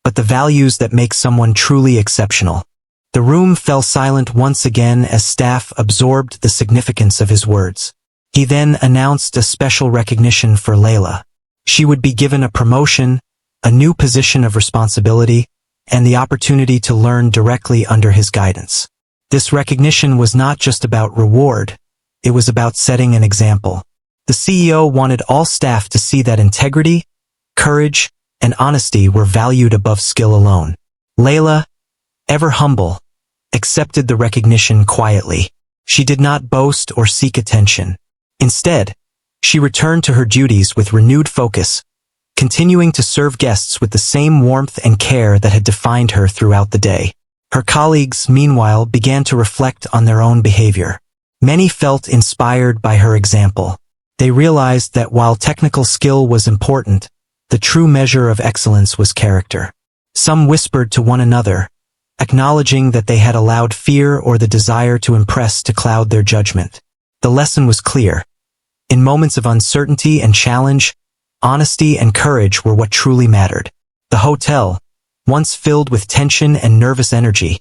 but the values that make someone truly exceptional." The room fell silent once again as staff absorbed the significance of his words. He then announced a special recognition for Layla. She would be given a promotion, a new position of responsibility, and the opportunity to learn directly under his guidance. This recognition was not just about reward, it was about setting an example. The CEO wanted all staff to see that integrity, courage, and honesty were valued above skill alone. Layla, ever humble, accepted the recognition quietly. She did not boast or seek attention. Instead, she returned to her duties with renewed focus, continuing to serve guests with the same warmth and care that had defined her throughout the day. Her colleagues, meanwhile, began to reflect on their own behavior. Many felt inspired by her example. They realized that while technical skill was important, the true measure of excellence was character. Some whispered to one another, acknowledging that they had allowed fear or the desire to impress to cloud their judgment. The lesson was clear. In moments of uncertainty and challenge, honesty and courage were what truly mattered. The hotel, once filled with tension and nervous energy,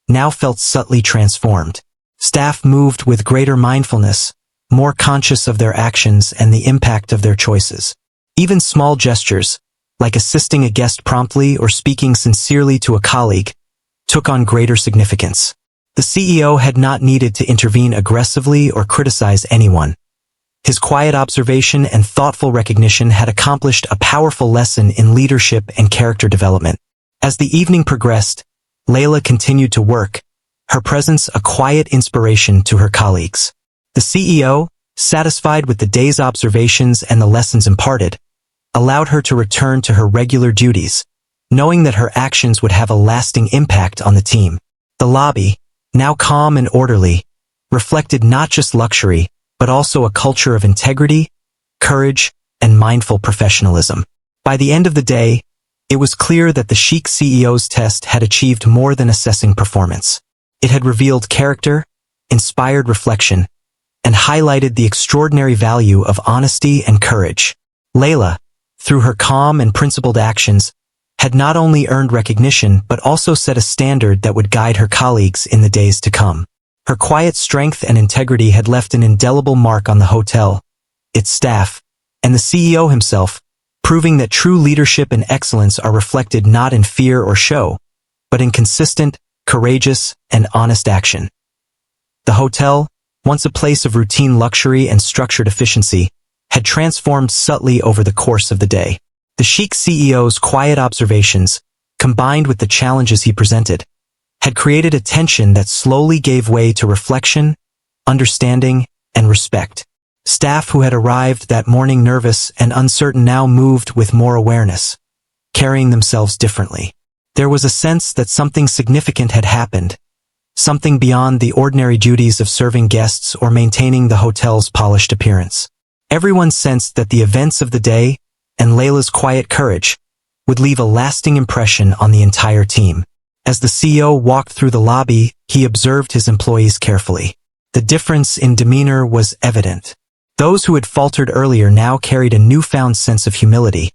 now felt subtly transformed. Staff moved with greater mindfulness, more conscious of their actions and the impact of their choices. Even small gestures, like assisting a guest promptly or speaking sincerely to a colleague, took on greater significance. The CEO had not needed to intervene aggressively or criticize anyone. His quiet observation and thoughtful recognition had accomplished a powerful lesson in leadership and character development. As the evening progressed, Layla continued to work, her presence a quiet inspiration to her colleagues. The CEO, satisfied with the day's observations and the lessons imparted, allowed her to return to her regular duties, knowing that her actions would have a lasting impact on the team. The lobby, now calm and orderly, reflected not just luxury, but also a culture of integrity, courage, and mindful professionalism. By the end of the day, it was clear that the Sheikh CEO's test had achieved more than assessing performance. It had revealed character, inspired reflection, and highlighted the extraordinary value of honesty and courage. Layla, through her calm and principled actions, had not only earned recognition but also set a standard that would guide her colleagues in the days to come. Her quiet strength and integrity had left an indelible mark on the hotel, its staff, and the CEO himself, proving that true leadership and excellence are reflected not in fear or show, but in consistent, courageous, and honest action. The hotel, once a place of routine luxury and structured efficiency, had transformed subtly over the course of the day. The Sheikh CEO's quiet observations, combined with the challenges he presented, had created a tension that slowly gave way to reflection, understanding, and respect. Staff who had arrived that morning nervous and uncertain now moved with more awareness, carrying themselves differently. There was a sense that something significant had happened, something beyond the ordinary duties of serving guests or maintaining the hotel's polished appearance. Everyone sensed that the events of the day, and Layla's quiet courage, would leave a lasting impression on the entire team. As the CEO walked through the lobby, he observed his employees carefully. The difference in demeanor was evident. Those who had faltered earlier now carried a newfound sense of humility,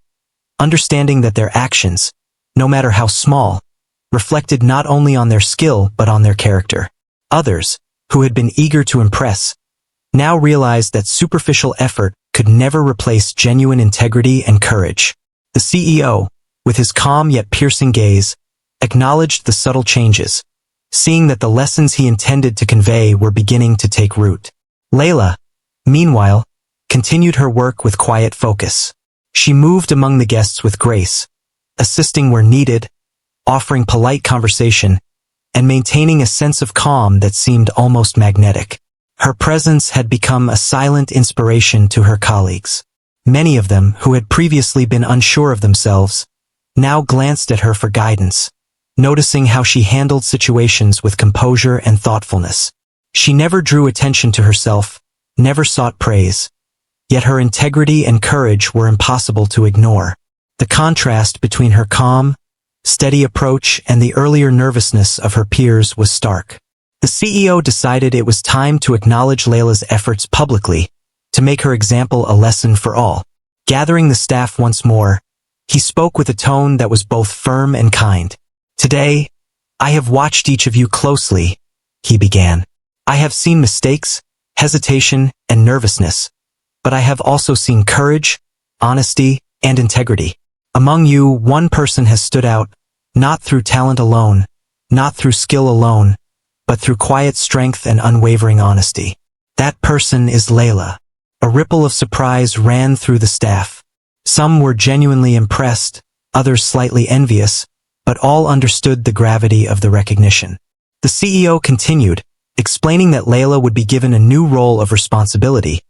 understanding that their actions, no matter how small, reflected not only on their skill but on their character. Others, who had been eager to impress, now realized that superficial effort could never replace genuine integrity and courage. The CEO, with his calm yet piercing gaze, acknowledged the subtle changes, seeing that the lessons he intended to convey were beginning to take root. Layla, meanwhile, continued her work with quiet focus. She moved among the guests with grace, assisting where needed, offering polite conversation, and maintaining a sense of calm that seemed almost magnetic. Her presence had become a silent inspiration to her colleagues. Many of them, who had previously been unsure of themselves, now glanced at her for guidance, noticing how she handled situations with composure and thoughtfulness. She never drew attention to herself, never sought praise, yet her integrity and courage were impossible to ignore. The contrast between her calm, steady approach and the earlier nervousness of her peers was stark. The CEO decided it was time to acknowledge Layla's efforts publicly, to make her example a lesson for all. Gathering the staff once more, he spoke with a tone that was both firm and kind. "Today, I have watched each of you closely," he began. "I have seen mistakes, hesitation, and nervousness, but I have also seen courage, honesty, and integrity. Among you, one person has stood out, not through talent alone, not through skill alone, but through quiet strength and unwavering honesty. That person is Layla. A ripple of surprise ran through the staff. Some were genuinely impressed, others slightly envious, but all understood the gravity of the recognition. The CEO continued, explaining that Layla would be given a new role of responsibility,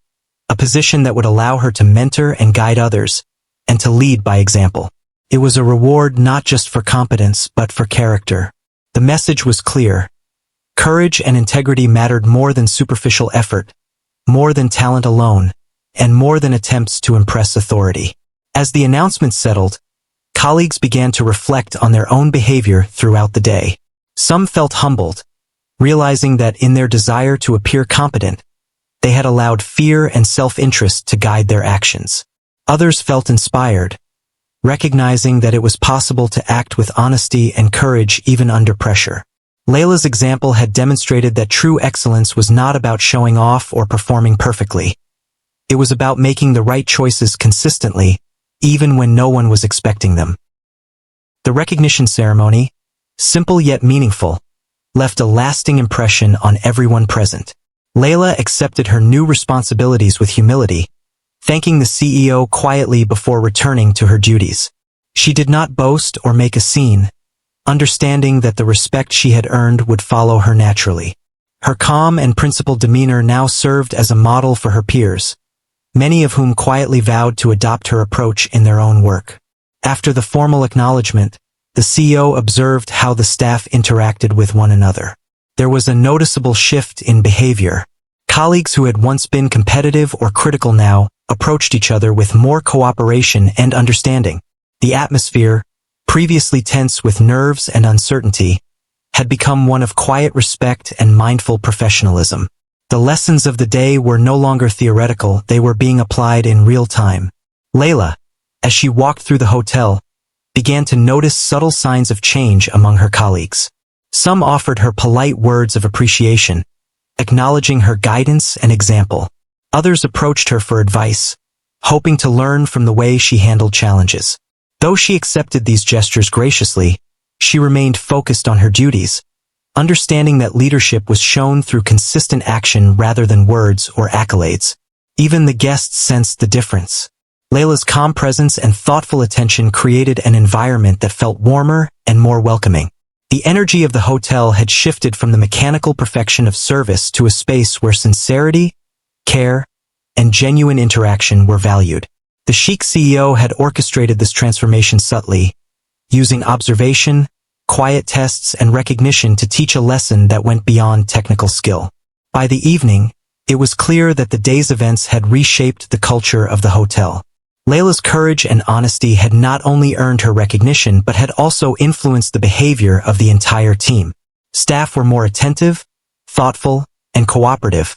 a position that would allow her to mentor and guide others, and to lead by example. It was a reward not just for competence, but for character. The message was clear. Courage and integrity mattered more than superficial effort, more than talent alone, and more than attempts to impress authority. As the announcement settled, colleagues began to reflect on their own behavior throughout the day. Some felt humbled, realizing that in their desire to appear competent, they had allowed fear and self-interest to guide their actions. Others felt inspired, recognizing that it was possible to act with honesty and courage even under pressure. Layla's example had demonstrated that true excellence was not about showing off or performing perfectly. It was about making the right choices consistently, even when no one was expecting them. The recognition ceremony, simple yet meaningful, left a lasting impression on everyone present. Layla accepted her new responsibilities with humility, thanking the CEO quietly before returning to her duties. She did not boast or make a scene, understanding that the respect she had earned would follow her naturally. Her calm and principled demeanor now served as a model for her peers, many of whom quietly vowed to adopt her approach in their own work. After the formal acknowledgement, the CEO observed how the staff interacted with one another. There was a noticeable shift in behavior. Colleagues who had once been competitive or critical now approached each other with more cooperation and understanding. The atmosphere, previously tense with nerves and uncertainty, had become one of quiet respect and mindful professionalism. The lessons of the day were no longer theoretical, they were being applied in real time. Layla, as she walked through the hotel, began to notice subtle signs of change among her colleagues. Some offered her polite words of appreciation, acknowledging her guidance and example. Others approached her for advice, hoping to learn from the way she handled challenges. Though she accepted these gestures graciously, she remained focused on her duties, understanding that leadership was shown through consistent action rather than words or accolades. Even the guests sensed the difference. Layla's calm presence and thoughtful attention created an environment that felt warmer and more welcoming. The energy of the hotel had shifted from the mechanical perfection of service to a space where sincerity, care, and genuine interaction were valued. The Sheikh CEO had orchestrated this transformation subtly, using observation, quiet tests, and recognition to teach a lesson that went beyond technical skill. By the evening, it was clear that the day's events had reshaped the culture of the hotel. Layla's courage and honesty had not only earned her recognition but had also influenced the behavior of the entire team. Staff were more attentive, thoughtful, and cooperative,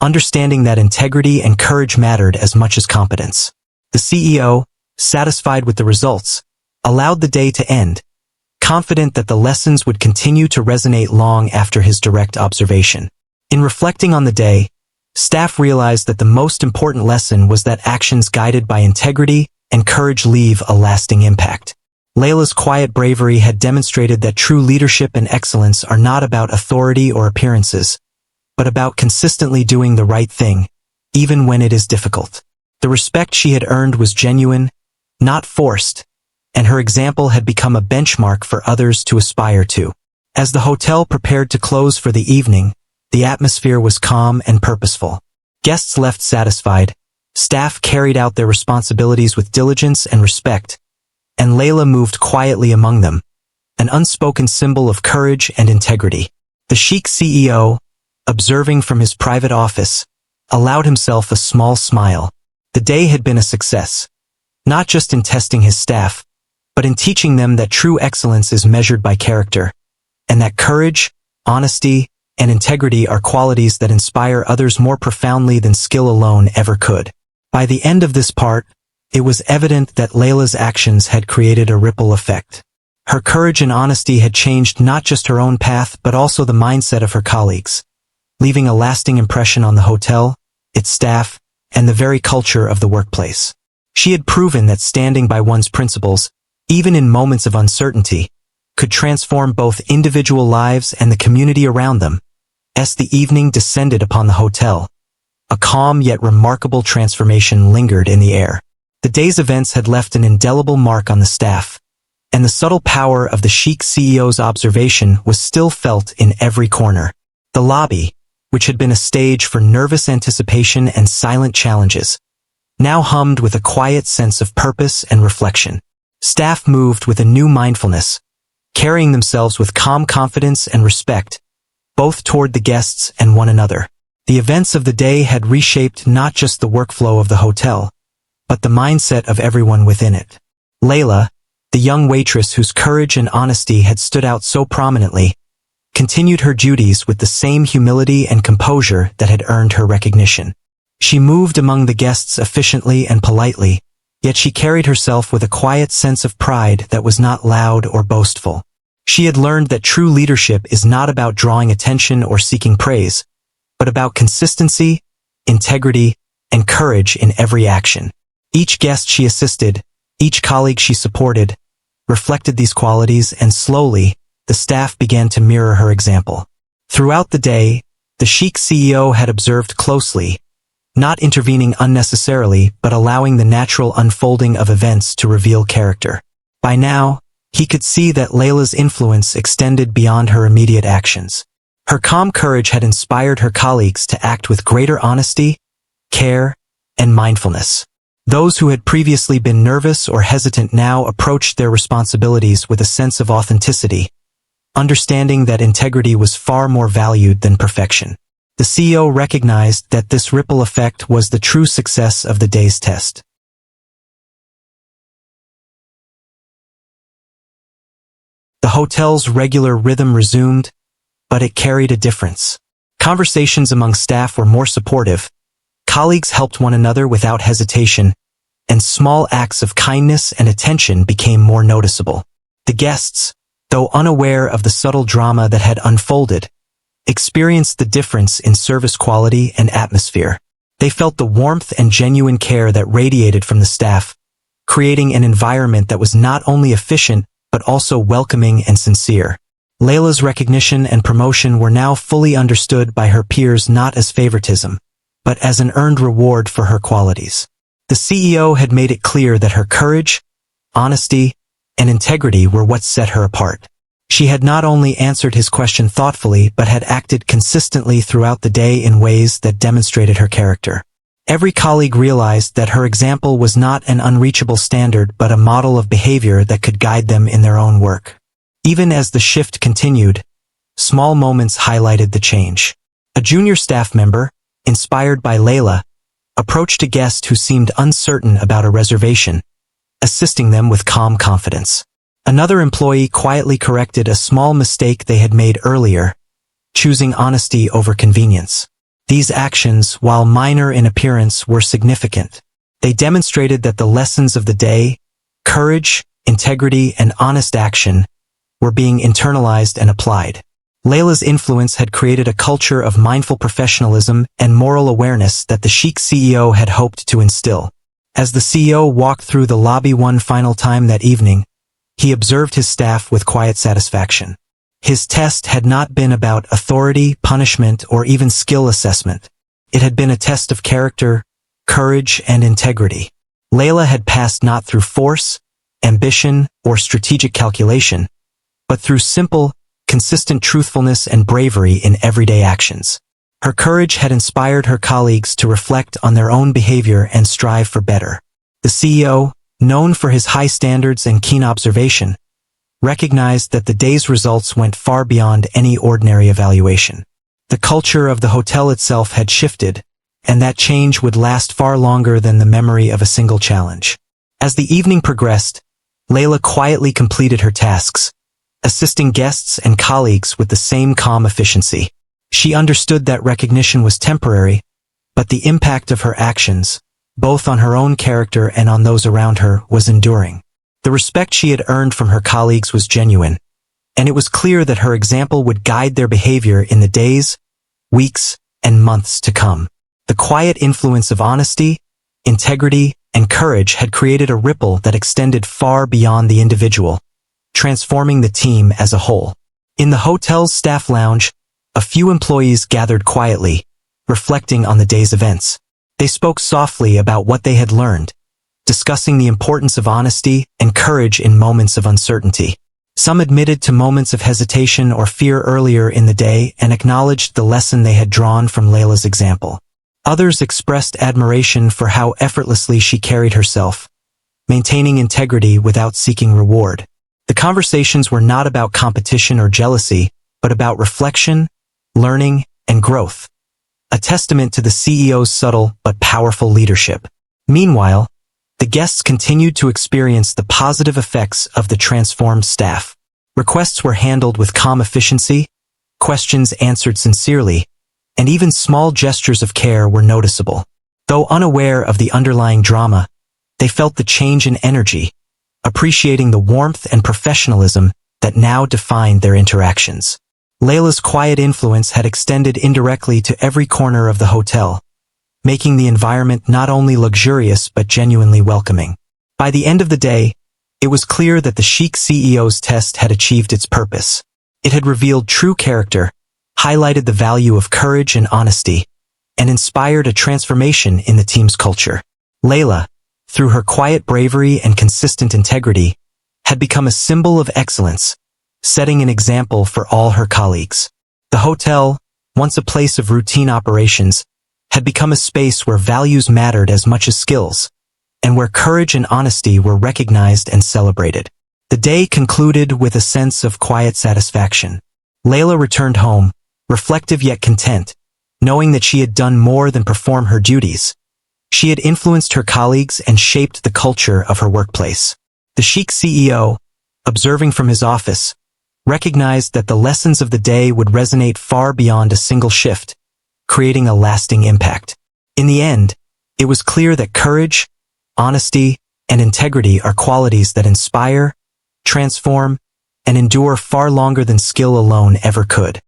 understanding that integrity and courage mattered as much as competence. The CEO, satisfied with the results, allowed the day to end, confident that the lessons would continue to resonate long after his direct observation. In reflecting on the day, staff realized that the most important lesson was that actions guided by integrity and courage leave a lasting impact. Layla's quiet bravery had demonstrated that true leadership and excellence are not about authority or appearances, but about consistently doing the right thing, even when it is difficult. The respect she had earned was genuine, not forced, and her example had become a benchmark for others to aspire to. As the hotel prepared to close for the evening, the atmosphere was calm and purposeful. Guests left satisfied, staff carried out their responsibilities with diligence and respect, and Layla moved quietly among them, an unspoken symbol of courage and integrity. The Sheikh CEO, observing from his private office, allowed himself a small smile. The day had been a success, not just in testing his staff, but in teaching them that true excellence is measured by character, and that courage, honesty, and integrity are qualities that inspire others more profoundly than skill alone ever could. By the end of this part, it was evident that Layla's actions had created a ripple effect. Her courage and honesty had changed not just her own path but also the mindset of her colleagues, leaving a lasting impression on the hotel, its staff, and the very culture of the workplace. She had proven that standing by one's principles, even in moments of uncertainty, could transform both individual lives and the community around them. As the evening descended upon the hotel, a calm yet remarkable transformation lingered in the air. The day's events had left an indelible mark on the staff, and the subtle power of the Sheikh CEO's observation was still felt in every corner. The lobby, which had been a stage for nervous anticipation and silent challenges, now hummed with a quiet sense of purpose and reflection. Staff moved with a new mindfulness, carrying themselves with calm confidence and respect, both toward the guests and one another. The events of the day had reshaped not just the workflow of the hotel, but the mindset of everyone within it. Layla, the young waitress whose courage and honesty had stood out so prominently, continued her duties with the same humility and composure that had earned her recognition. She moved among the guests efficiently and politely, yet she carried herself with a quiet sense of pride that was not loud or boastful. She had learned that true leadership is not about drawing attention or seeking praise, but about consistency, integrity, and courage in every action. Each guest she assisted, each colleague she supported, reflected these qualities, and slowly, the staff began to mirror her example. Throughout the day, the Sheikh CEO had observed closely, not intervening unnecessarily but allowing the natural unfolding of events to reveal character. By now, he could see that Layla's influence extended beyond her immediate actions. Her calm courage had inspired her colleagues to act with greater honesty, care, and mindfulness. Those who had previously been nervous or hesitant now approached their responsibilities with a sense of authenticity, understanding that integrity was far more valued than perfection. The CEO recognized that this ripple effect was the true success of the day's test. The hotel's regular rhythm resumed, but it carried a difference. Conversations among staff were more supportive, colleagues helped one another without hesitation, and small acts of kindness and attention became more noticeable. The guests, though unaware of the subtle drama that had unfolded, experienced the difference in service quality and atmosphere. They felt the warmth and genuine care that radiated from the staff, creating an environment that was not only efficient but also welcoming and sincere. Layla's recognition and promotion were now fully understood by her peers not as favoritism, but as an earned reward for her qualities. The CEO had made it clear that her courage, honesty, and integrity were what set her apart. She had not only answered his question thoughtfully but had acted consistently throughout the day in ways that demonstrated her character. Every colleague realized that her example was not an unreachable standard but a model of behavior that could guide them in their own work. Even as the shift continued, small moments highlighted the change. A junior staff member, inspired by Layla, approached a guest who seemed uncertain about a reservation, assisting them with calm confidence. Another employee quietly corrected a small mistake they had made earlier, choosing honesty over convenience. These actions, while minor in appearance, were significant. They demonstrated that the lessons of the day, courage, integrity, and honest action, were being internalized and applied. Layla's influence had created a culture of mindful professionalism and moral awareness that the Sheikh CEO had hoped to instill. As the CEO walked through the lobby one final time that evening, he observed his staff with quiet satisfaction. His test had not been about authority, punishment, or even skill assessment. It had been a test of character, courage, and integrity. Layla had passed not through force, ambition, or strategic calculation, but through simple, consistent truthfulness and bravery in everyday actions. Her courage had inspired her colleagues to reflect on their own behavior and strive for better. The CEO, known for his high standards and keen observation, recognized that the day's results went far beyond any ordinary evaluation. The culture of the hotel itself had shifted, and that change would last far longer than the memory of a single challenge. As the evening progressed, Layla quietly completed her tasks, assisting guests and colleagues with the same calm efficiency. She understood that recognition was temporary, but the impact of her actions, both on her own character and on those around her, was enduring. The respect she had earned from her colleagues was genuine, and it was clear that her example would guide their behavior in the days, weeks, and months to come. The quiet influence of honesty, integrity, and courage had created a ripple that extended far beyond the individual, transforming the team as a whole. In the hotel's staff lounge, a few employees gathered quietly, reflecting on the day's events. They spoke softly about what they had learned, discussing the importance of honesty and courage in moments of uncertainty. Some admitted to moments of hesitation or fear earlier in the day and acknowledged the lesson they had drawn from Layla's example. Others expressed admiration for how effortlessly she carried herself, maintaining integrity without seeking reward. The conversations were not about competition or jealousy, but about reflection, learning, and growth, a testament to the CEO's subtle but powerful leadership. Meanwhile, the guests continued to experience the positive effects of the transformed staff. Requests were handled with calm efficiency, questions answered sincerely, and even small gestures of care were noticeable. Though unaware of the underlying drama, they felt the change in energy, appreciating the warmth and professionalism that now defined their interactions. Layla's quiet influence had extended indirectly to every corner of the hotel, making the environment not only luxurious but genuinely welcoming. By the end of the day, it was clear that the Sheikh CEO's test had achieved its purpose. It had revealed true character, highlighted the value of courage and honesty, and inspired a transformation in the team's culture. Layla, through her quiet bravery and consistent integrity, had become a symbol of excellence, setting an example for all her colleagues. The hotel, once a place of routine operations, had become a space where values mattered as much as skills, and where courage and honesty were recognized and celebrated. The day concluded with a sense of quiet satisfaction. Layla returned home, reflective yet content, knowing that she had done more than perform her duties. She had influenced her colleagues and shaped the culture of her workplace. The Sheikh CEO, observing from his office, recognized that the lessons of the day would resonate far beyond a single shift, creating a lasting impact. In the end, it was clear that courage, honesty, and integrity are qualities that inspire, transform, and endure far longer than skill alone ever could.